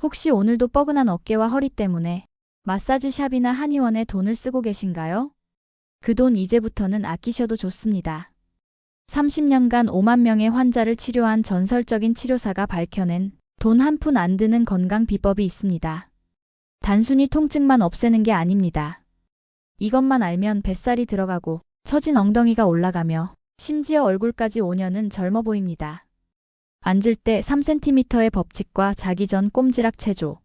혹시 오늘도 뻐근한 어깨와 허리 때문에 마사지 샵이나 한의원에 돈을 쓰고 계신가요? 그 돈 이제부터는 아끼셔도 좋습니다. 30년간 5만 명의 환자를 치료한 전설적인 치료사가 밝혀낸 돈 한 푼 안 드는 건강 비법이 있습니다. 단순히 통증만 없애는 게 아닙니다. 이것만 알면 뱃살이 들어가고 처진 엉덩이가 올라가며 심지어 얼굴까지 5년은 젊어 보입니다. 앉을 때 3cm의 법칙과 자기 전 꼼지락 체조.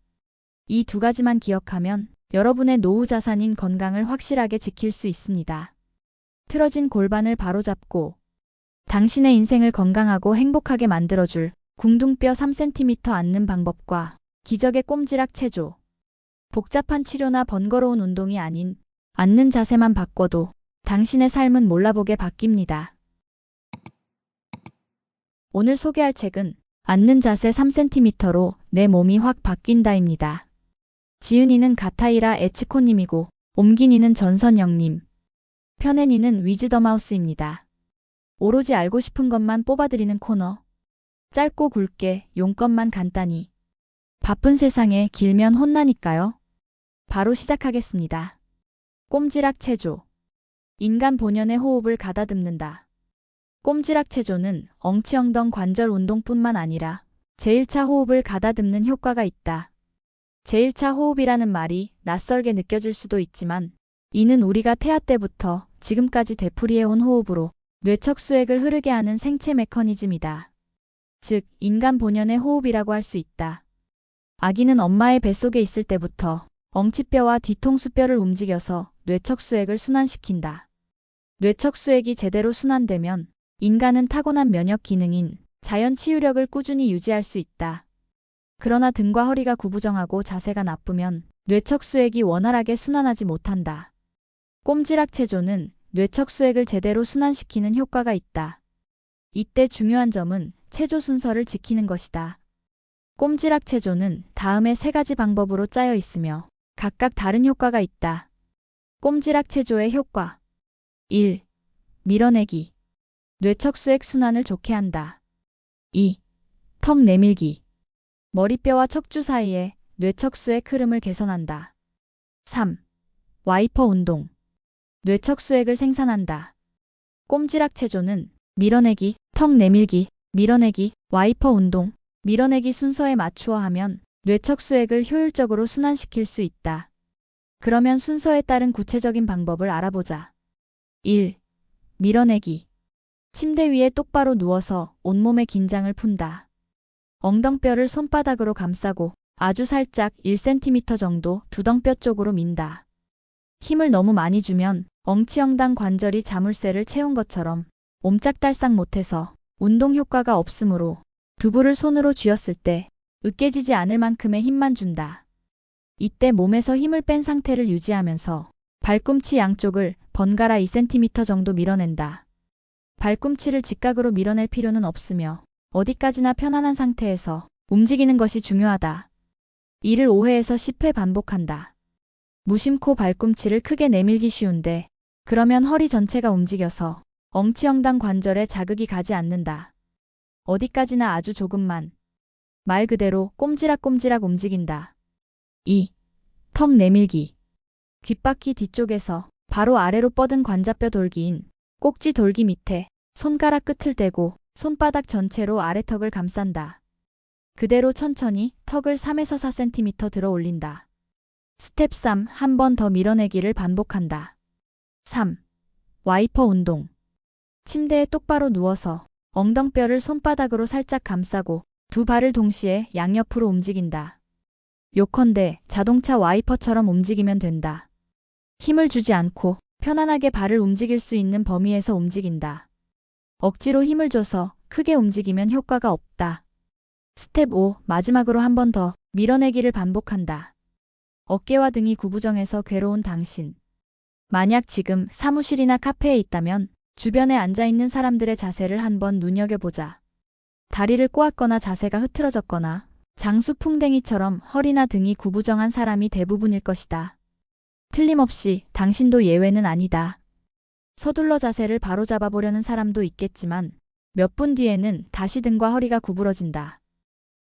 이 두 가지만 기억하면 여러분의 노후 자산인 건강을 확실하게 지킬 수 있습니다. 틀어진 골반을 바로잡고 당신의 인생을 건강하고 행복하게 만들어줄 궁둥뼈 3cm 앉는 방법과 기적의 꼼지락 체조. 복잡한 치료나 번거로운 운동이 아닌 앉는 자세만 바꿔도 당신의 삶은 몰라보게 바뀝니다. 오늘 소개할 책은 앉는 자세 3cm로 내 몸이 확 바뀐다입니다. 지은이는 가타이라 에츠코님이고 옮긴이는 전선영님, 펴낸이는 위즈더마우스입니다. 오로지 알고 싶은 것만 뽑아드리는 코너. 짧고 굵게 용건만 간단히. 바쁜 세상에 길면 혼나니까요. 바로 시작하겠습니다. 꼼지락 체조. 인간 본연의 호흡을 가다듬는다. 꼼지락 체조는 엉치엉덩 관절 운동뿐만 아니라 제1차 호흡을 가다듬는 효과가 있다. 제1차 호흡이라는 말이 낯설게 느껴질 수도 있지만 이는 우리가 태아 때부터 지금까지 되풀이해온 호흡으로 뇌척수액을 흐르게 하는 생체 메커니즘이다. 즉, 인간 본연의 호흡이라고 할 수 있다. 아기는 엄마의 뱃속에 있을 때부터 엉치뼈와 뒤통수뼈를 움직여서 뇌척수액을 순환시킨다. 뇌척수액이 제대로 순환되면 인간은 타고난 면역 기능인 자연 치유력을 꾸준히 유지할 수 있다. 그러나 등과 허리가 구부정하고 자세가 나쁘면 뇌척수액이 원활하게 순환하지 못한다. 꼼지락 체조는 뇌척수액을 제대로 순환시키는 효과가 있다. 이때 중요한 점은 체조 순서를 지키는 것이다. 꼼지락 체조는 다음의 3가지 방법으로 짜여 있으며 각각 다른 효과가 있다. 꼼지락 체조의 효과 1. 밀어내기. 뇌척수액 순환을 좋게 한다. 2. 턱 내밀기. 머리뼈와 척추 사이에 뇌척수액 흐름을 개선한다. 3. 와이퍼 운동. 뇌척수액을 생산한다. 꼼지락 체조는 밀어내기, 턱 내밀기, 밀어내기, 와이퍼 운동, 밀어내기 순서에 맞추어 하면 뇌척수액을 효율적으로 순환시킬 수 있다. 그러면 순서에 따른 구체적인 방법을 알아보자. 1. 밀어내기. 침대 위에 똑바로 누워서 온몸의 긴장을 푼다. 엉덩뼈를 손바닥으로 감싸고 아주 살짝 1cm 정도 두덩뼈 쪽으로 민다. 힘을 너무 많이 주면 엉치엉당 관절이 자물쇠를 채운 것처럼 옴짝달싹 못해서 운동 효과가 없으므로 두부를 손으로 쥐었을 때 으깨지지 않을 만큼의 힘만 준다. 이때 몸에서 힘을 뺀 상태를 유지하면서 발꿈치 양쪽을 번갈아 2cm 정도 밀어낸다. 발꿈치를 직각으로 밀어낼 필요는 없으며 어디까지나 편안한 상태에서 움직이는 것이 중요하다. 이를 5회에서 10회 반복한다. 무심코 발꿈치를 크게 내밀기 쉬운데 그러면 허리 전체가 움직여서 엉치엉당 관절에 자극이 가지 않는다. 어디까지나 아주 조금만. 말 그대로 꼼지락꼼지락 움직인다. 2. 턱 내밀기. 귓바퀴 뒤쪽에서 바로 아래로 뻗은 관자뼈 돌기인 꼭지 돌기 밑에 손가락 끝을 대고 손바닥 전체로 아래턱을 감싼다. 그대로 천천히 턱을 3에서 4cm 들어 올린다. 스텝 3. 한 번 더 밀어내기를 반복한다. 3. 와이퍼 운동. 침대에 똑바로 누워서 엉덩뼈를 손바닥으로 살짝 감싸고 두 발을 동시에 양옆으로 움직인다. 요컨대 자동차 와이퍼처럼 움직이면 된다. 힘을 주지 않고 편안하게 발을 움직일 수 있는 범위에서 움직인다. 억지로 힘을 줘서 크게 움직이면 효과가 없다. 스텝 5. 마지막으로 한 번 더 밀어내기를 반복한다. 어깨와 등이 구부정해서 괴로운 당신. 만약 지금 사무실이나 카페에 있다면 주변에 앉아있는 사람들의 자세를 한번 눈여겨보자. 다리를 꼬았거나 자세가 흐트러졌거나 장수풍뎅이처럼 허리나 등이 구부정한 사람이 대부분일 것이다. 틀림없이 당신도 예외는 아니다. 서둘러 자세를 바로잡아 보려는 사람도 있겠지만 몇 분 뒤에는 다시 등과 허리가 구부러진다.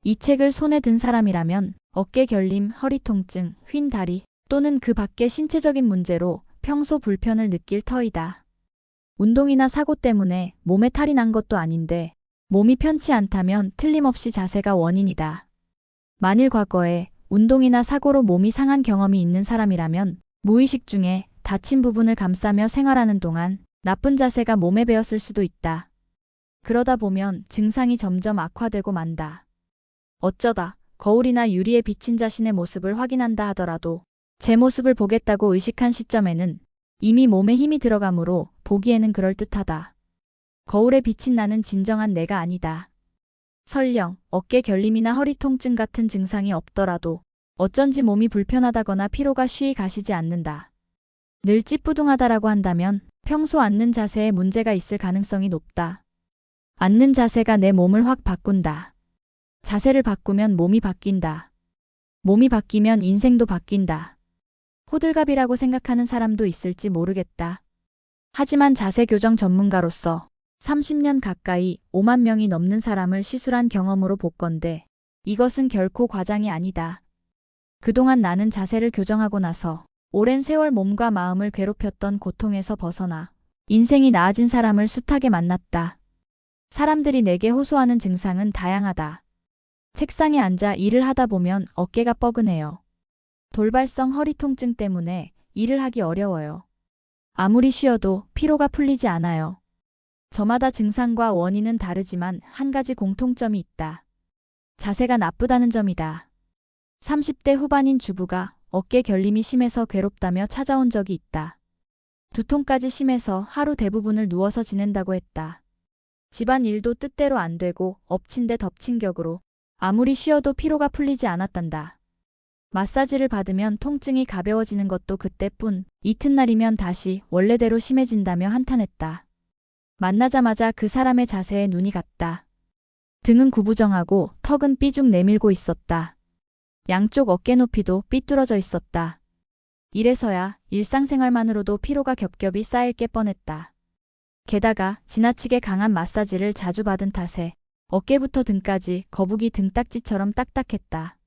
이 책을 손에 든 사람이라면 어깨 결림, 허리 통증, 휜 다리 또는 그 밖의 신체적인 문제로 평소 불편을 느낄 터이다. 운동이나 사고 때문에 몸에 탈이 난 것도 아닌데 몸이 편치 않다면 틀림없이 자세가 원인이다. 만일 과거에 운동이나 사고로 몸이 상한 경험이 있는 사람이라면 무의식 중에 다친 부분을 감싸며 생활하는 동안 나쁜 자세가 몸에 배었을 수도 있다. 그러다 보면 증상이 점점 악화되고 만다. 어쩌다 거울이나 유리에 비친 자신의 모습을 확인한다 하더라도 제 모습을 보겠다고 의식한 시점에는 이미 몸에 힘이 들어가므로 보기에는 그럴듯하다. 거울에 비친 나는 진정한 내가 아니다. 설령 어깨 결림이나 허리 통증 같은 증상이 없더라도 어쩐지 몸이 불편하다거나 피로가 쉬이 가시지 않는다. 늘 찌뿌둥하다라고 한다면 평소 앉는 자세에 문제가 있을 가능성이 높다. 앉는 자세가 내 몸을 확 바꾼다. 자세를 바꾸면 몸이 바뀐다. 몸이 바뀌면 인생도 바뀐다. 호들갑이라고 생각하는 사람도 있을지 모르겠다. 하지만 자세 교정 전문가로서 30년 가까이 5만 명이 넘는 사람을 시술한 경험으로 복건데 이것은 결코 과장이 아니다. 그동안 나는 자세를 교정하고 나서 오랜 세월 몸과 마음을 괴롭혔던 고통에서 벗어나 인생이 나아진 사람을 숱하게 만났다. 사람들이 내게 호소하는 증상은 다양하다. 책상에 앉아 일을 하다 보면 어깨가 뻐근해요. 돌발성 허리 통증 때문에 일을 하기 어려워요. 아무리 쉬어도 피로가 풀리지 않아요. 저마다 증상과 원인은 다르지만 한 가지 공통점이 있다. 자세가 나쁘다는 점이다. 30대 후반인 주부가 어깨 결림이 심해서 괴롭다며 찾아온 적이 있다. 두통까지 심해서 하루 대부분을 누워서 지낸다고 했다. 집안 일도 뜻대로 안 되고 엎친 데 덮친 격으로 아무리 쉬어도 피로가 풀리지 않았단다. 마사지를 받으면 통증이 가벼워지는 것도 그때뿐, 이튿날이면 다시 원래대로 심해진다며 한탄했다. 만나자마자 그 사람의 자세에 눈이 갔다. 등은 구부정하고 턱은 삐죽 내밀고 있었다. 양쪽 어깨 높이도 삐뚤어져 있었다. 이래서야 일상생활만으로도 피로가 겹겹이 쌓일 게 뻔했다. 게다가 지나치게 강한 마사지를 자주 받은 탓에 어깨부터 등까지 거북이 등딱지처럼 딱딱했다.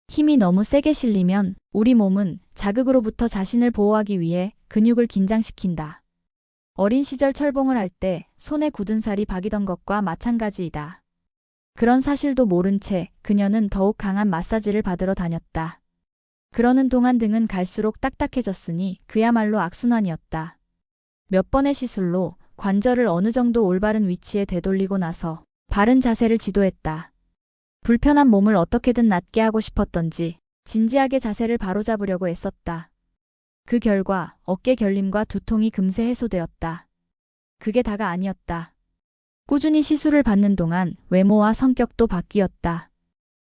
힘이 너무 세게 실리면 우리 몸은 자극으로부터 자신을 보호하기 위해 근육을 긴장시킨다. 어린 시절 철봉을 할 때 손에 굳은 살이 박이던 것과 마찬가지이다. 그런 사실도 모른 채 그녀는 더욱 강한 마사지를 받으러 다녔다. 그러는 동안 등은 갈수록 딱딱해졌으니 그야말로 악순환이었다. 몇 번의 시술로 관절을 어느 정도 올바른 위치에 되돌리고 나서 바른 자세를 지도했다. 불편한 몸을 어떻게든 낫게 하고 싶었던지 진지하게 자세를 바로잡으려고 애썼다. 그 결과 어깨 결림과 두통이 금세 해소되었다. 그게 다가 아니었다. 꾸준히 시술을 받는 동안 외모와 성격도 바뀌었다.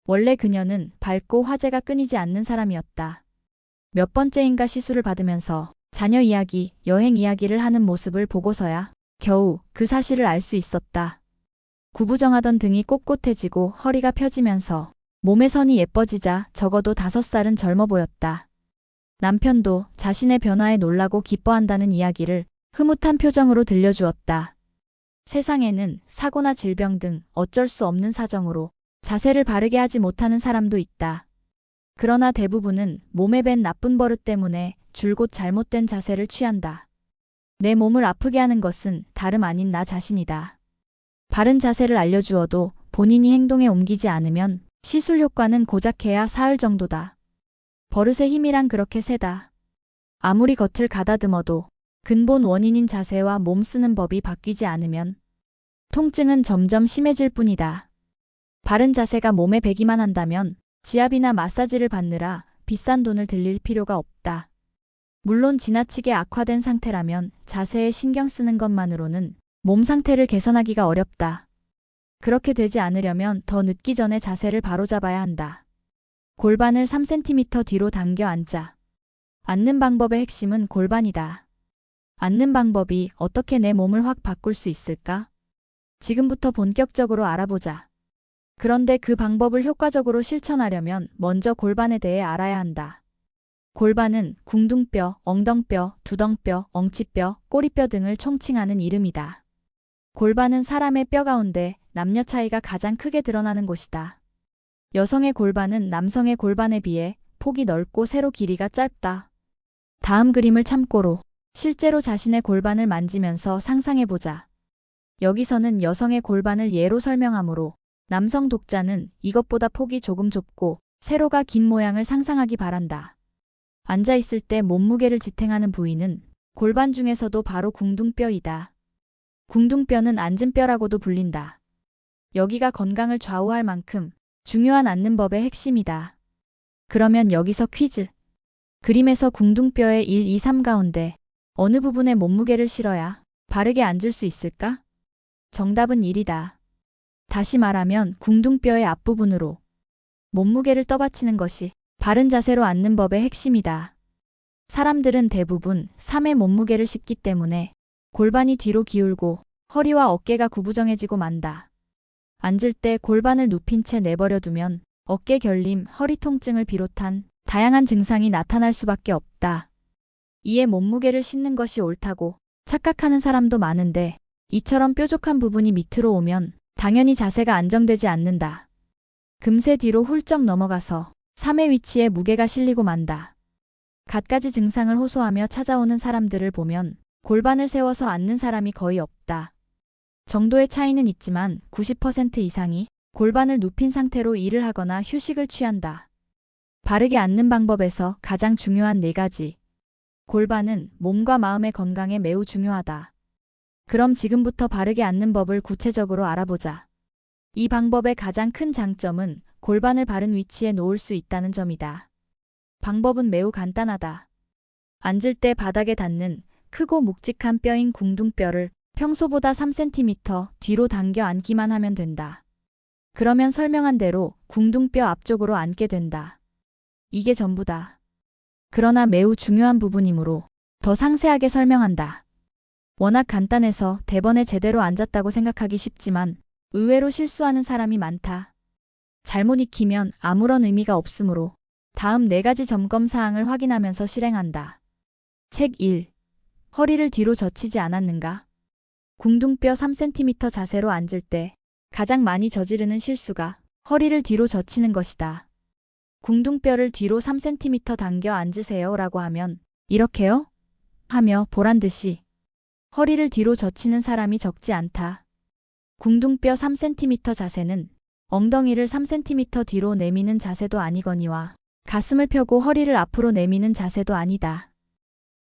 원래 그녀는 밝고 화제가 끊이지 않는 사람이었다. 몇 번째인가 시술을 받으면서 자녀 이야기, 여행 이야기를 하는 모습을 보고서야 겨우 그 사실을 알 수 있었다. 구부정하던 등이 꼿꼿해지고 허리가 펴지면서 몸의 선이 예뻐지자 적어도 5살은 젊어 보였다. 남편도 자신의 변화에 놀라고 기뻐한다는 이야기를 흐뭇한 표정으로 들려주었다. 세상에는 사고나 질병 등 어쩔 수 없는 사정으로 자세를 바르게 하지 못하는 사람도 있다. 그러나 대부분은 몸에 밴 나쁜 버릇 때문에 줄곧 잘못된 자세를 취한다. 내 몸을 아프게 하는 것은 다름 아닌 나 자신이다. 바른 자세를 알려주어도 본인이 행동에 옮기지 않으면 시술 효과는 고작해야 사흘 정도다. 버릇의 힘이란 그렇게 세다. 아무리 겉을 가다듬어도 근본 원인인 자세와 몸 쓰는 법이 바뀌지 않으면 통증은 점점 심해질 뿐이다. 바른 자세가 몸에 배기만 한다면 지압이나 마사지를 받느라 비싼 돈을 들릴 필요가 없다. 물론 지나치게 악화된 상태라면 자세에 신경 쓰는 것만으로는 몸 상태를 개선하기가 어렵다. 그렇게 되지 않으려면 더 늦기 전에 자세를 바로잡아야 한다. 골반을 3cm 뒤로 당겨 앉아. 앉는 방법의 핵심은 골반이다. 앉는 방법이 어떻게 내 몸을 확 바꿀 수 있을까? 지금부터 본격적으로 알아보자. 그런데 그 방법을 효과적으로 실천하려면 먼저 골반에 대해 알아야 한다. 골반은 궁둥뼈, 엉덩뼈, 두덩뼈, 엉치뼈, 꼬리뼈 등을 총칭하는 이름이다. 골반은 사람의 뼈 가운데 남녀 차이가 가장 크게 드러나는 곳이다. 여성의 골반은 남성의 골반에 비해 폭이 넓고 세로 길이가 짧다. 다음 그림을 참고로 실제로 자신의 골반을 만지면서 상상해보자. 여기서는 여성의 골반을 예로 설명하므로 남성 독자는 이것보다 폭이 조금 좁고 세로가 긴 모양을 상상하기 바란다. 앉아있을 때 몸무게를 지탱하는 부위는 골반 중에서도 바로 궁둥뼈이다. 궁둥뼈는 앉은 뼈라고도 불린다. 여기가 건강을 좌우할 만큼 중요한 앉는 법의 핵심이다. 그러면 여기서 퀴즈. 그림에서 궁둥뼈의 1, 2, 3 가운데 어느 부분에 몸무게를 실어야 바르게 앉을 수 있을까? 정답은 1이다. 다시 말하면 궁둥뼈의 앞부분으로 몸무게를 떠받치는 것이 바른 자세로 앉는 법의 핵심이다. 사람들은 대부분 3의 몸무게를 싣기 때문에 골반이 뒤로 기울고 허리와 어깨가 구부정해지고 만다. 앉을 때 골반을 눕힌 채 내버려 두면 어깨 결림, 허리 통증을 비롯한 다양한 증상이 나타날 수밖에 없다. 이에 몸무게를 싣는 것이 옳다고 착각하는 사람도 많은데 이처럼 뾰족한 부분이 밑으로 오면 당연히 자세가 안정되지 않는다. 금세 뒤로 훌쩍 넘어가서 3의 위치에 무게가 실리고 만다. 갖가지 증상을 호소하며 찾아오는 사람들을 보면 골반을 세워서 앉는 사람이 거의 없다. 정도의 차이는 있지만 90% 이상이 골반을 눕힌 상태로 일을 하거나 휴식을 취한다. 바르게 앉는 방법에서 가장 중요한 4가지. 골반은 몸과 마음의 건강에 매우 중요하다. 그럼 지금부터 바르게 앉는 법을 구체적으로 알아보자. 이 방법의 가장 큰 장점은 골반을 바른 위치에 놓을 수 있다는 점이다. 방법은 매우 간단하다. 앉을 때 바닥에 닿는 크고 묵직한 뼈인 궁둥뼈를 평소보다 3cm 뒤로 당겨 앉기만 하면 된다. 그러면 설명한 대로 궁둥뼈 앞쪽으로 앉게 된다. 이게 전부다. 그러나 매우 중요한 부분이므로 더 상세하게 설명한다. 워낙 간단해서 대번에 제대로 앉았다고 생각하기 쉽지만 의외로 실수하는 사람이 많다. 잘못 익히면 아무런 의미가 없으므로 다음 4가지 점검 사항을 확인하면서 실행한다. 책 1. 허리를 뒤로 젖히지 않았는가? 궁둥뼈 3cm 자세로 앉을 때 가장 많이 저지르는 실수가 허리를 뒤로 젖히는 것이다. 궁둥뼈를 뒤로 3cm 당겨 앉으세요 라고 하면 이렇게요? 하며 보란듯이 허리를 뒤로 젖히는 사람이 적지 않다. 궁둥뼈 3cm 자세는 엉덩이를 3cm 뒤로 내미는 자세도 아니거니와 가슴을 펴고 허리를 앞으로 내미는 자세도 아니다.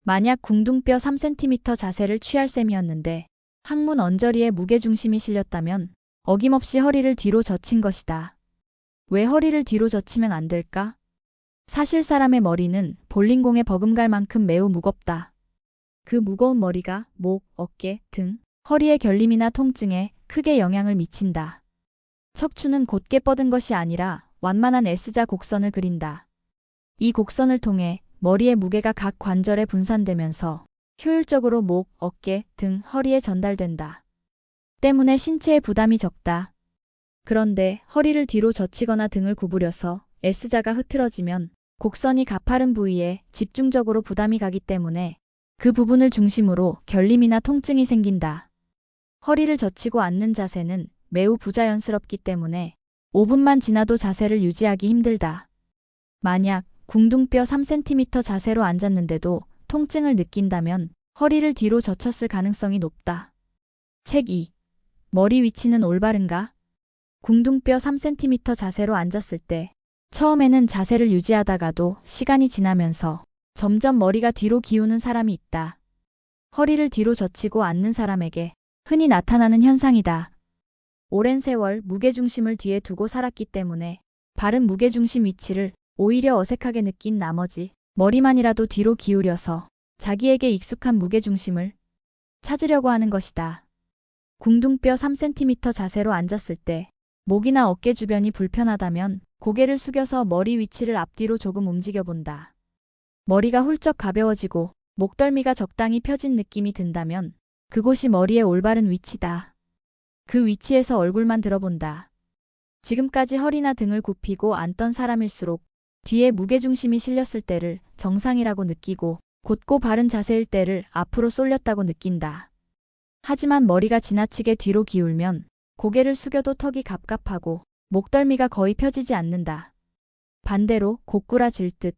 만약 궁둥뼈 3cm 자세를 취할 셈이었는데 항문 언저리에 무게중심이 실렸다면 어김없이 허리를 뒤로 젖힌 것이다. 왜 허리를 뒤로 젖히면 안 될까? 사실 사람의 머리는 볼링공에 버금갈 만큼 매우 무겁다. 그 무거운 머리가 목, 어깨, 등, 허리의 결림이나 통증에 크게 영향을 미친다. 척추는 곧게 뻗은 것이 아니라 완만한 S자 곡선을 그린다. 이 곡선을 통해 머리의 무게가 각 관절에 분산되면서 효율적으로 목, 어깨, 등, 허리에 전달된다. 때문에 신체에 부담이 적다. 그런데 허리를 뒤로 젖히거나 등을 구부려서 S자가 흐트러지면 곡선이 가파른 부위에 집중적으로 부담이 가기 때문에 그 부분을 중심으로 결림이나 통증이 생긴다. 허리를 젖히고 앉는 자세는 매우 부자연스럽기 때문에 5분만 지나도 자세를 유지하기 힘들다. 만약 궁둥뼈 3cm 자세로 앉았는데도 통증을 느낀다면 허리를 뒤로 젖혔을 가능성이 높다. 책 2. 머리 위치는 올바른가? 궁둥뼈 3cm 자세로 앉았을 때 처음에는 자세를 유지하다가도 시간이 지나면서 점점 머리가 뒤로 기우는 사람이 있다. 허리를 뒤로 젖히고 앉는 사람에게 흔히 나타나는 현상이다. 오랜 세월 무게중심을 뒤에 두고 살았기 때문에 바른 무게중심 위치를 오히려 어색하게 느낀 나머지 머리만이라도 뒤로 기울여서 자기에게 익숙한 무게중심을 찾으려고 하는 것이다. 궁둥뼈 3cm 자세로 앉았을 때 목이나 어깨 주변이 불편하다면 고개를 숙여서 머리 위치를 앞뒤로 조금 움직여 본다. 머리가 훌쩍 가벼워지고 목덜미가 적당히 펴진 느낌이 든다면 그곳이 머리의 올바른 위치다. 그 위치에서 얼굴만 들어본다. 지금까지 허리나 등을 굽히고 앉던 사람일수록 뒤에 무게중심이 실렸을 때를 정상이라고 느끼고 곧고 바른 자세일 때를 앞으로 쏠렸다고 느낀다. 하지만 머리가 지나치게 뒤로 기울면 고개를 숙여도 턱이 갑갑하고 목덜미가 거의 펴지지 않는다. 반대로 고꾸라질 듯.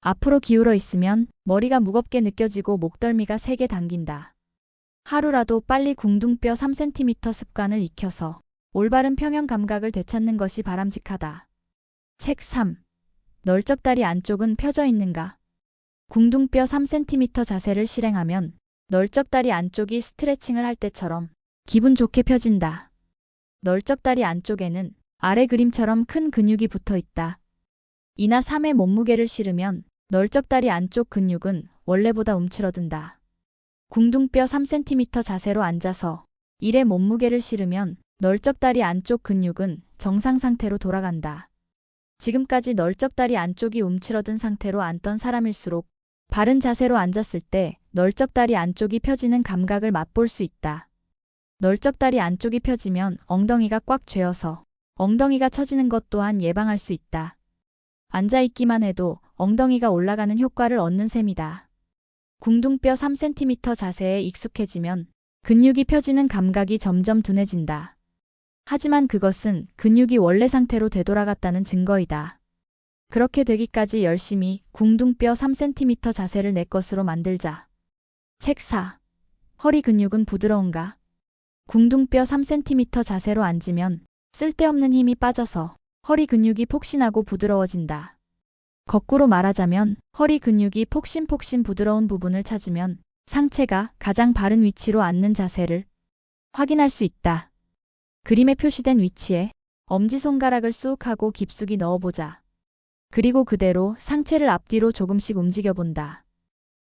앞으로 기울어 있으면 머리가 무겁게 느껴지고 목덜미가 세게 당긴다. 하루라도 빨리 궁둥뼈 3cm 습관을 익혀서 올바른 평형 감각을 되찾는 것이 바람직하다. 책 3. 널쩍다리 안쪽은 펴져 있는가? 궁둥뼈 3cm 자세를 실행하면 널쩍다리 안쪽이 스트레칭을 할 때처럼 기분 좋게 펴진다. 널쩍다리 안쪽에는 아래 그림처럼 큰 근육이 붙어 있다. 이나 3의 몸무게를 실으면 널쩍다리 안쪽 근육은 원래보다 움츠러든다. 궁둥뼈 3cm 자세로 앉아서 1의 몸무게를 실으면 널쩍다리 안쪽 근육은 정상 상태로 돌아간다. 지금까지 널쩍다리 안쪽이 움츠러든 상태로 앉던 사람일수록 바른 자세로 앉았을 때 널쩍다리 안쪽이 펴지는 감각을 맛볼 수 있다. 널쩍다리 안쪽이 펴지면 엉덩이가 꽉 죄어서 엉덩이가 처지는 것 또한 예방할 수 있다. 앉아있기만 해도 엉덩이가 올라가는 효과를 얻는 셈이다. 궁둥뼈 3cm 자세에 익숙해지면 근육이 펴지는 감각이 점점 둔해진다. 하지만 그것은 근육이 원래 상태로 되돌아갔다는 증거이다. 그렇게 되기까지 열심히 궁둥뼈 3cm 자세를 내 것으로 만들자. 책 4. 허리 근육은 부드러운가? 궁둥뼈 3cm 자세로 앉으면 쓸데없는 힘이 빠져서 허리 근육이 폭신하고 부드러워진다. 거꾸로 말하자면 허리 근육이 폭신폭신 부드러운 부분을 찾으면 상체가 가장 바른 위치로 앉는 자세를 확인할 수 있다. 그림에 표시된 위치에 엄지손가락을 쑥 하고 깊숙이 넣어보자. 그리고 그대로 상체를 앞뒤로 조금씩 움직여본다.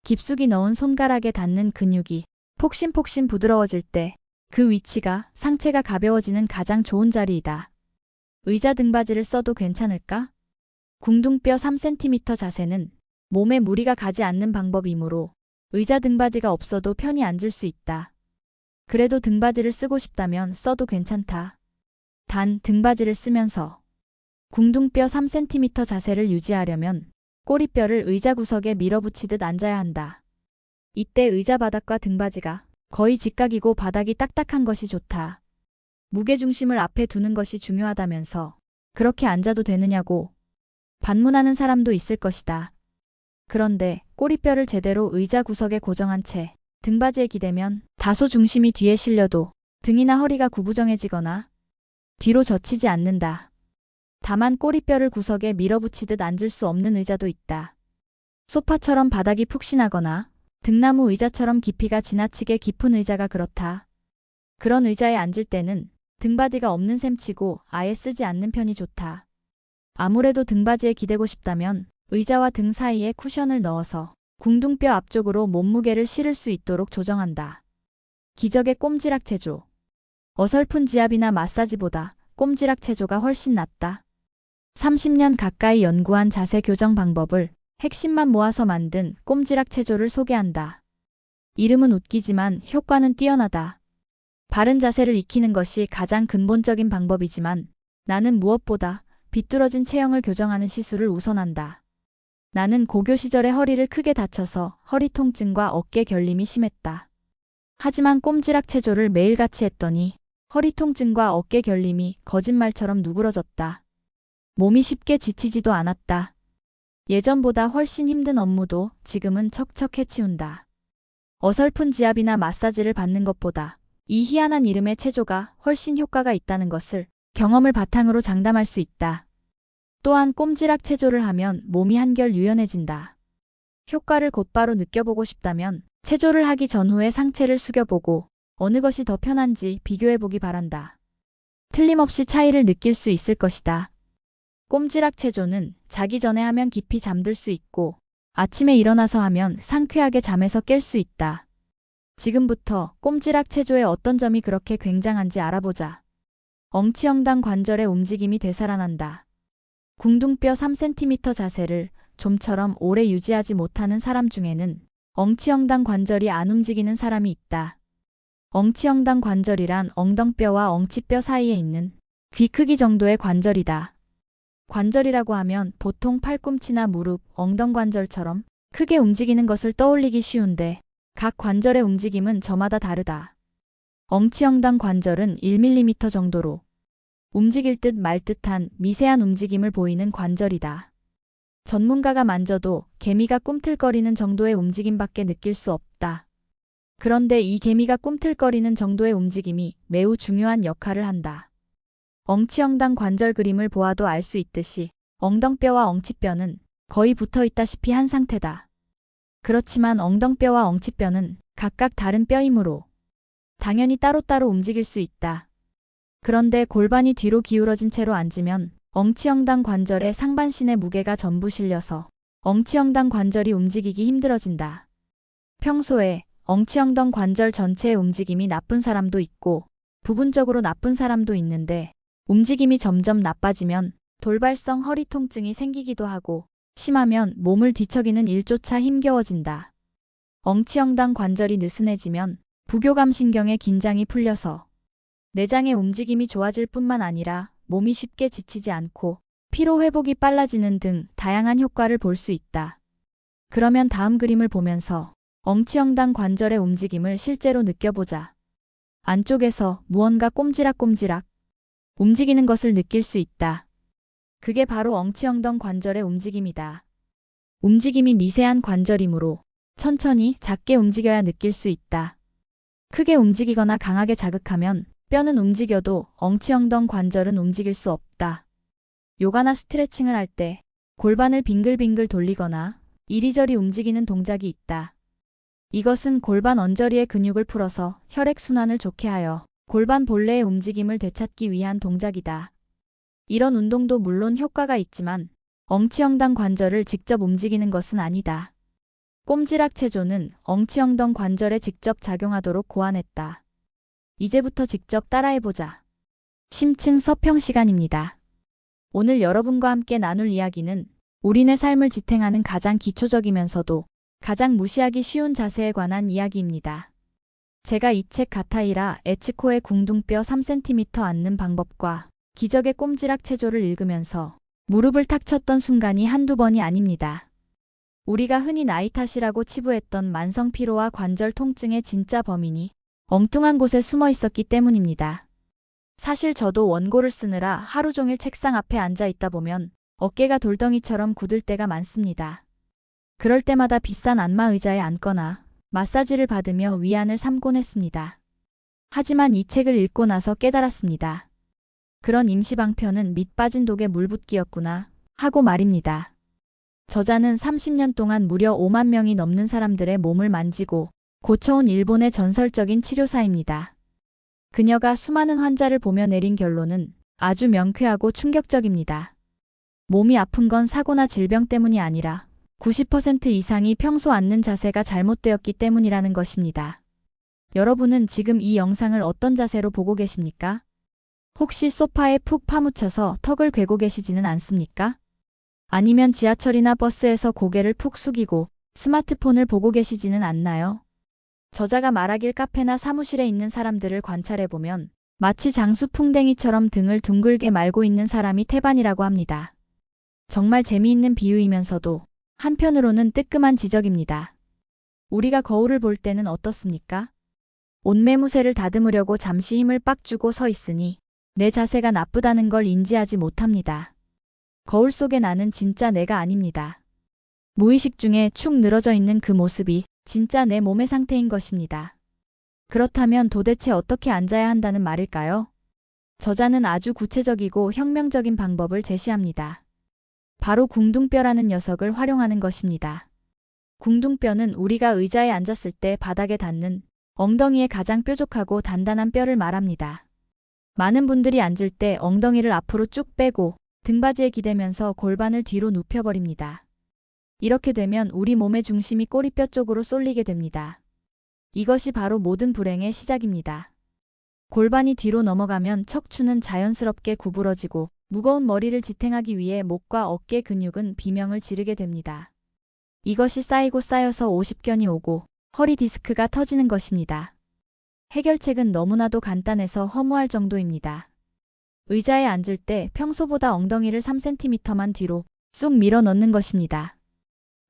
깊숙이 넣은 손가락에 닿는 근육이 폭신폭신 부드러워질 때 그 위치가 상체가 가벼워지는 가장 좋은 자리이다. 의자 등받이를 써도 괜찮을까? 궁둥뼈 3cm 자세는 몸에 무리가 가지 않는 방법이므로 의자 등받이가 없어도 편히 앉을 수 있다. 그래도 등받이를 쓰고 싶다면 써도 괜찮다. 단 등받이를 쓰면서 궁둥뼈 3cm 자세를 유지하려면 꼬리뼈를 의자 구석에 밀어붙이듯 앉아야 한다. 이때 의자 바닥과 등받이가 거의 직각이고 바닥이 딱딱한 것이 좋다. 무게중심을 앞에 두는 것이 중요하다면서 그렇게 앉아도 되느냐고 반문하는 사람도 있을 것이다. 그런데 꼬리뼈를 제대로 의자 구석에 고정한 채 등받이에 기대면 다소 중심이 뒤에 실려도 등이나 허리가 구부정해지거나 뒤로 젖히지 않는다. 다만 꼬리뼈를 구석에 밀어붙이듯 앉을 수 없는 의자도 있다. 소파처럼 바닥이 푹신하거나 등나무 의자처럼 깊이가 지나치게 깊은 의자가 그렇다. 그런 의자에 앉을 때는 등받이가 없는 셈치고 아예 쓰지 않는 편이 좋다. 아무래도 등받이에 기대고 싶다면 의자와 등 사이에 쿠션을 넣어서 궁둥뼈 앞쪽으로 몸무게를 실을 수 있도록 조정한다. 기적의 꼼지락 체조. 어설픈 지압이나 마사지보다 꼼지락 체조가 훨씬 낫다. 30년 가까이 연구한 자세 교정 방법을 핵심만 모아서 만든 꼼지락 체조를 소개한다. 이름은 웃기지만 효과는 뛰어나다. 바른 자세를 익히는 것이 가장 근본적인 방법이지만 나는 무엇보다 비뚤어진 체형을 교정하는 시술을 우선한다. 나는 고교 시절에 허리를 크게 다쳐서 허리 통증과 어깨 결림이 심했다. 하지만 꼼지락 체조를 매일같이 했더니 허리 통증과 어깨 결림이 거짓말처럼 누그러졌다. 몸이 쉽게 지치지도 않았다. 예전보다 훨씬 힘든 업무도 지금은 척척 해치운다. 어설픈 지압이나 마사지를 받는 것보다 이 희한한 이름의 체조가 훨씬 효과가 있다는 것을 경험을 바탕으로 장담할 수 있다. 또한 꼼지락 체조를 하면 몸이 한결 유연해진다. 효과를 곧바로 느껴보고 싶다면 체조를 하기 전후에 상체를 숙여보고 어느 것이 더 편한지 비교해보기 바란다. 틀림없이 차이를 느낄 수 있을 것이다. 꼼지락 체조는 자기 전에 하면 깊이 잠들 수 있고 아침에 일어나서 하면 상쾌하게 잠에서 깰 수 있다. 지금부터 꼼지락 체조의 어떤 점이 그렇게 굉장한지 알아보자. 엉치엉당 관절의 움직임이 되살아난다. 궁둥뼈 3cm 자세를 좀처럼 오래 유지하지 못하는 사람 중에는 엉치엉당 관절이 안 움직이는 사람이 있다. 엉치엉당 관절이란 엉덩뼈와 엉치뼈 사이에 있는 귀 크기 정도의 관절이다. 관절이라고 하면 보통 팔꿈치나 무릎, 엉덩관절처럼 크게 움직이는 것을 떠올리기 쉬운데 각 관절의 움직임은 저마다 다르다. 엉치엉당 관절은 1mm 정도로 움직일 듯 말 듯한 미세한 움직임을 보이는 관절이다. 전문가가 만져도 개미가 꿈틀거리는 정도의 움직임밖에 느낄 수 없다. 그런데 이 개미가 꿈틀거리는 정도의 움직임이 매우 중요한 역할을 한다. 엉치엉당 관절 그림을 보아도 알 수 있듯이 엉덩뼈와 엉치뼈는 거의 붙어 있다시피 한 상태다. 그렇지만 엉덩뼈와 엉치뼈는 각각 다른 뼈이므로 당연히 따로따로 움직일 수 있다. 그런데 골반이 뒤로 기울어진 채로 앉으면 엉치엉당 관절의 상반신의 무게가 전부 실려서 엉치엉당 관절이 움직이기 힘들어진다. 평소에 엉치엉덩 관절 전체의 움직임이 나쁜 사람도 있고 부분적으로 나쁜 사람도 있는데 움직임이 점점 나빠지면 돌발성 허리 통증이 생기기도 하고 심하면 몸을 뒤척이는 일조차 힘겨워진다. 엉치엉당 관절이 느슨해지면 부교감신경의 긴장이 풀려서 내장의 움직임이 좋아질 뿐만 아니라 몸이 쉽게 지치지 않고 피로 회복이 빨라지는 등 다양한 효과를 볼 수 있다. 그러면 다음 그림을 보면서 엉치엉당 관절의 움직임을 실제로 느껴보자. 안쪽에서 무언가 꼼지락꼼지락 움직이는 것을 느낄 수 있다. 그게 바로 엉치엉덩 관절의 움직임이다. 움직임이 미세한 관절이므로 천천히 작게 움직여야 느낄 수 있다. 크게 움직이거나 강하게 자극하면 뼈는 움직여도 엉치엉덩 관절은 움직일 수 없다. 요가나 스트레칭을 할 때 골반을 빙글빙글 돌리거나 이리저리 움직이는 동작이 있다. 이것은 골반 언저리의 근육을 풀어서 혈액순환을 좋게 하여 골반 본래의 움직임을 되찾기 위한 동작이다. 이런 운동도 물론 효과가 있지만 엉치엉당 관절을 직접 움직이는 것은 아니다. 꼼지락 체조는 엉치엉덩 관절에 직접 작용하도록 고안했다. 이제부터 직접 따라해보자. 심층 서평 시간입니다. 오늘 여러분과 함께 나눌 이야기는 우리네 삶을 지탱하는 가장 기초적이면서도 가장 무시하기 쉬운 자세에 관한 이야기입니다. 제가 이 책 가타이라 에츠코의 궁둥뼈 3cm 앉는 방법과 기적의 꼼지락 체조를 읽으면서 무릎을 탁 쳤던 순간이 한두 번이 아닙니다. 우리가 흔히 나이 탓이라고 치부했던 만성 피로와 관절 통증의 진짜 범인이 엉뚱한 곳에 숨어 있었기 때문입니다. 사실 저도 원고를 쓰느라 하루 종일 책상 앞에 앉아 있다 보면 어깨가 돌덩이처럼 굳을 때가 많습니다. 그럴 때마다 비싼 안마 의자에 앉거나 마사지를 받으며 위안을 삼곤 했습니다. 하지만 이 책을 읽고 나서 깨달았습니다. 그런 임시방편은 밑 빠진 독에 물 붓기였구나 하고 말입니다. 저자는 30년 동안 무려 5만 명이 넘는 사람들의 몸을 만지고 고쳐온 일본의 전설적인 치료사입니다. 그녀가 수많은 환자를 보며 내린 결론은 아주 명쾌하고 충격적입니다. 몸이 아픈 건 사고나 질병 때문이 아니라 90% 이상이 평소 앉는 자세가 잘못되었기 때문이라는 것입니다. 여러분은 지금 이 영상을 어떤 자세로 보고 계십니까? 혹시 소파에 푹 파묻혀서 턱을 괴고 계시지는 않습니까? 아니면 지하철이나 버스에서 고개를 푹 숙이고 스마트폰을 보고 계시지는 않나요? 저자가 말하길 카페나 사무실에 있는 사람들을 관찰해보면 마치 장수풍뎅이처럼 등을 둥글게 말고 있는 사람이 태반이라고 합니다. 정말 재미있는 비유이면서도 한편으로는 뜨끔한 지적입니다. 우리가 거울을 볼 때는 어떻습니까? 옷매무새를 다듬으려고 잠시 힘을 빡 주고 서 있으니 내 자세가 나쁘다는 걸 인지하지 못합니다. 거울 속의 나는 진짜 내가 아닙니다. 무의식 중에 축 늘어져 있는 그 모습이 진짜 내 몸의 상태인 것입니다. 그렇다면 도대체 어떻게 앉아야 한다는 말일까요? 저자는 아주 구체적이고 혁명적인 방법을 제시합니다. 바로 궁둥뼈라는 녀석을 활용하는 것입니다. 궁둥뼈는 우리가 의자에 앉았을 때 바닥에 닿는 엉덩이의 가장 뾰족하고 단단한 뼈를 말합니다. 많은 분들이 앉을 때 엉덩이를 앞으로 쭉 빼고 등받이에 기대면서 골반을 뒤로 눕혀버립니다. 이렇게 되면 우리 몸의 중심이 꼬리뼈 쪽으로 쏠리게 됩니다. 이것이 바로 모든 불행의 시작입니다. 골반이 뒤로 넘어가면 척추는 자연스럽게 구부러지고 무거운 머리를 지탱하기 위해 목과 어깨 근육은 비명을 지르게 됩니다. 이것이 쌓이고 쌓여서 오십견이 오고 허리 디스크가 터지는 것입니다. 해결책은 너무나도 간단해서 허무할 정도입니다. 의자에 앉을 때 평소보다 엉덩이를 3cm만 뒤로 쑥 밀어 넣는 것입니다.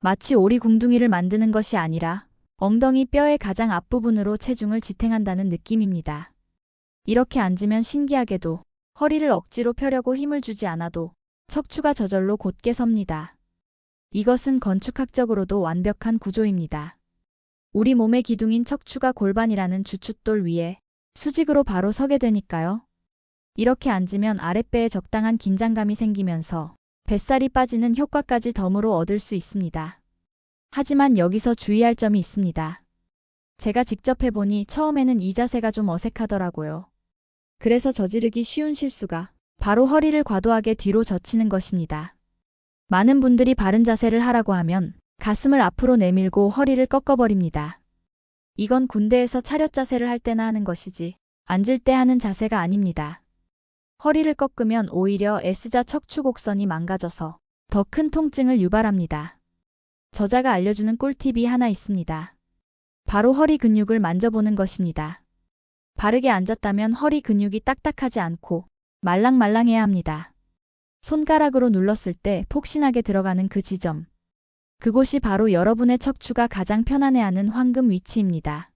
마치 오리궁둥이를 만드는 것이 아니라 엉덩이 뼈의 가장 앞부분으로 체중을 지탱한다는 느낌입니다. 이렇게 앉으면 신기하게도 허리를 억지로 펴려고 힘을 주지 않아도 척추가 저절로 곧게 섭니다. 이것은 건축학적으로도 완벽한 구조입니다. 우리 몸의 기둥인 척추가 골반이라는 주춧돌 위에 수직으로 바로 서게 되니까요. 이렇게 앉으면 아랫배에 적당한 긴장감이 생기면서 뱃살이 빠지는 효과까지 덤으로 얻을 수 있습니다. 하지만 여기서 주의할 점이 있습니다. 제가 직접 해보니 처음에는 이 자세가 좀 어색하더라고요. 그래서 저지르기 쉬운 실수가 바로 허리를 과도하게 뒤로 젖히는 것입니다. 많은 분들이 바른 자세를 하라고 하면 가슴을 앞으로 내밀고 허리를 꺾어버립니다. 이건 군대에서 차렷 자세를 할 때나 하는 것이지 앉을 때 하는 자세가 아닙니다. 허리를 꺾으면 오히려 S자 척추 곡선이 망가져서 더 큰 통증을 유발합니다. 저자가 알려주는 꿀팁이 하나 있습니다. 바로 허리 근육을 만져보는 것입니다. 바르게 앉았다면 허리 근육이 딱딱하지 않고 말랑말랑해야 합니다. 손가락으로 눌렀을 때 폭신하게 들어가는 그 지점. 그곳이 바로 여러분의 척추가 가장 편안해하는 황금 위치입니다.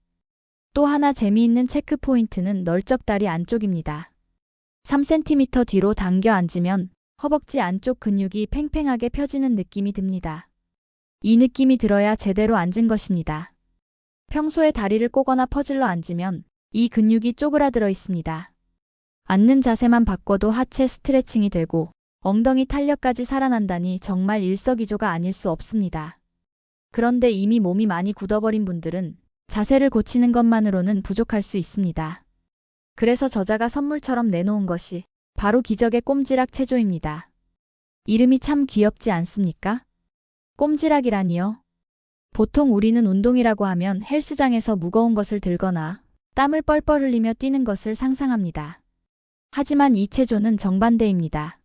또 하나 재미있는 체크 포인트는 널쩍다리 안쪽입니다. 3cm 뒤로 당겨 앉으면 허벅지 안쪽 근육이 팽팽하게 펴지는 느낌이 듭니다. 이 느낌이 들어야 제대로 앉은 것입니다. 평소에 다리를 꼬거나 퍼질러 앉으면 이 근육이 쪼그라들어 있습니다. 앉는 자세만 바꿔도 하체 스트레칭이 되고 엉덩이 탄력까지 살아난다니 정말 일석이조가 아닐 수 없습니다. 그런데 이미 몸이 많이 굳어버린 분들은 자세를 고치는 것만으로는 부족할 수 있습니다. 그래서 저자가 선물처럼 내놓은 것이 바로 기적의 꼼지락 체조입니다. 이름이 참 귀엽지 않습니까? 꼼지락이라니요. 보통 우리는 운동이라고 하면 헬스장에서 무거운 것을 들거나 땀을 뻘뻘 흘리며 뛰는 것을 상상합니다. 하지만 이 체조는 정반대입니다.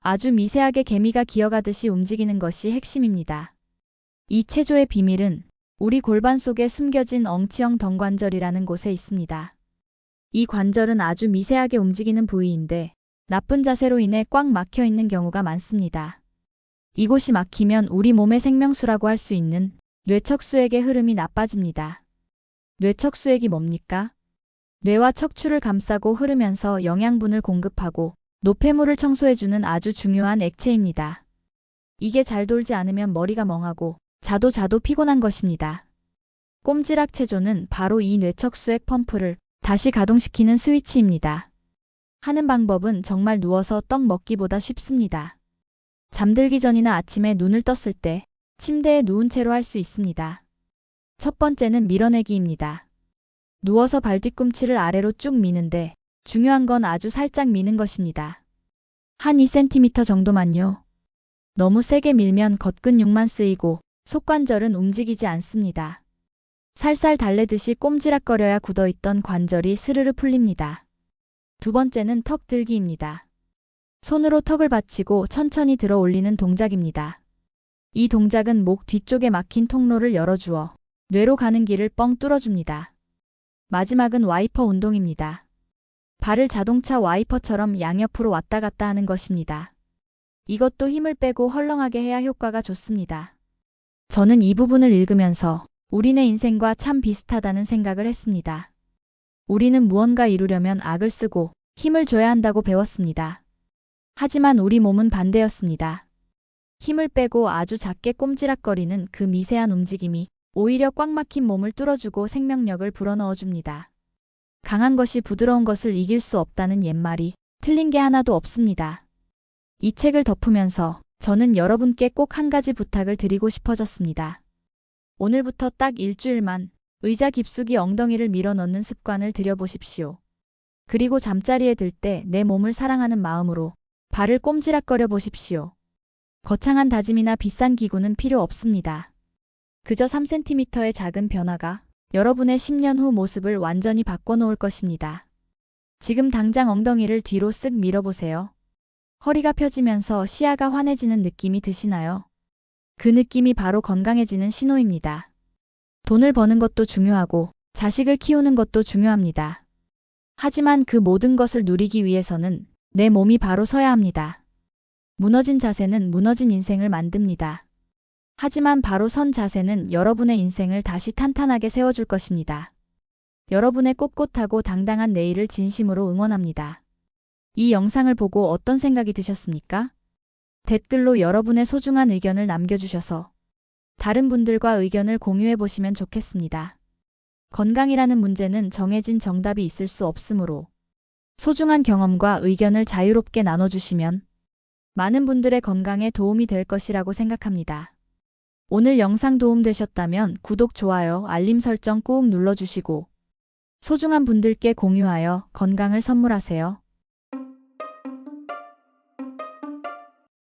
아주 미세하게 개미가 기어가듯이 움직이는 것이 핵심입니다. 이 체조의 비밀은 우리 골반 속에 숨겨진 엉치형 덩관절이라는 곳에 있습니다. 이 관절은 아주 미세하게 움직이는 부위인데 나쁜 자세로 인해 꽉 막혀 있는 경우가 많습니다. 이곳이 막히면 우리 몸의 생명수라고 할 수 있는 뇌척수액의 흐름이 나빠집니다. 뇌척수액이 뭡니까? 뇌와 척추를 감싸고 흐르면서 영양분을 공급하고 노폐물을 청소해주는 아주 중요한 액체입니다. 이게 잘 돌지 않으면 머리가 멍하고 자도 피곤한 것입니다. 꼼지락 체조는 바로 이 뇌척수액 펌프를 다시 가동시키는 스위치입니다. 하는 방법은 정말 누워서 떡 먹기보다 쉽습니다. 잠들기 전이나 아침에 눈을 떴을 때 침대에 누운 채로 할 수 있습니다. 첫 번째는 밀어내기입니다. 누워서 발 뒤꿈치를 아래로 쭉 미는데 중요한 건 아주 살짝 미는 것입니다. 한 2cm 정도만요. 너무 세게 밀면 겉근육만 쓰이고 속관절은 움직이지 않습니다. 살살 달래듯이 꼼지락거려야 굳어있던 관절이 스르르 풀립니다. 두 번째는 턱 들기입니다. 손으로 턱을 받치고 천천히 들어 올리는 동작입니다. 이 동작은 목 뒤쪽에 막힌 통로를 열어주어 뇌로 가는 길을 뻥 뚫어줍니다. 마지막은 와이퍼 운동입니다. 발을 자동차 와이퍼처럼 양옆으로 왔다 갔다 하는 것입니다. 이것도 힘을 빼고 헐렁하게 해야 효과가 좋습니다. 저는 이 부분을 읽으면서 우리네 인생과 참 비슷하다는 생각을 했습니다. 우리는 무언가 이루려면 악을 쓰고 힘을 줘야 한다고 배웠습니다. 하지만 우리 몸은 반대였습니다. 힘을 빼고 아주 작게 꼼지락거리는 그 미세한 움직임이 오히려 꽉 막힌 몸을 뚫어주고 생명력을 불어넣어줍니다. 강한 것이 부드러운 것을 이길 수 없다는 옛말이 틀린 게 하나도 없습니다. 이 책을 덮으면서 저는 여러분께 꼭 한 가지 부탁을 드리고 싶어졌습니다. 오늘부터 딱 일주일만 의자 깊숙이 엉덩이를 밀어넣는 습관을 들여보십시오. 그리고 잠자리에 들 때 내 몸을 사랑하는 마음으로 발을 꼼지락거려 보십시오. 거창한 다짐이나 비싼 기구는 필요 없습니다. 그저 3cm의 작은 변화가 여러분의 10년 후 모습을 완전히 바꿔놓을 것입니다. 지금 당장 엉덩이를 뒤로 쓱 밀어보세요. 허리가 펴지면서 시야가 환해지는 느낌이 드시나요? 그 느낌이 바로 건강해지는 신호입니다. 돈을 버는 것도 중요하고 자식을 키우는 것도 중요합니다. 하지만 그 모든 것을 누리기 위해서는 내 몸이 바로 서야 합니다. 무너진 자세는 무너진 인생을 만듭니다. 하지만 바로 선 자세는 여러분의 인생을 다시 탄탄하게 세워줄 것입니다. 여러분의 꼿꼿하고 당당한 내일을 진심으로 응원합니다. 이 영상을 보고 어떤 생각이 드셨습니까? 댓글로 여러분의 소중한 의견을 남겨주셔서 다른 분들과 의견을 공유해 보시면 좋겠습니다. 건강이라는 문제는 정해진 정답이 있을 수 없으므로 소중한 경험과 의견을 자유롭게 나눠주시면 많은 분들의 건강에 도움이 될 것이라고 생각합니다. 오늘 영상 도움되셨다면 구독, 좋아요, 알림 설정 꾹 눌러주시고 소중한 분들께 공유하여 건강을 선물하세요.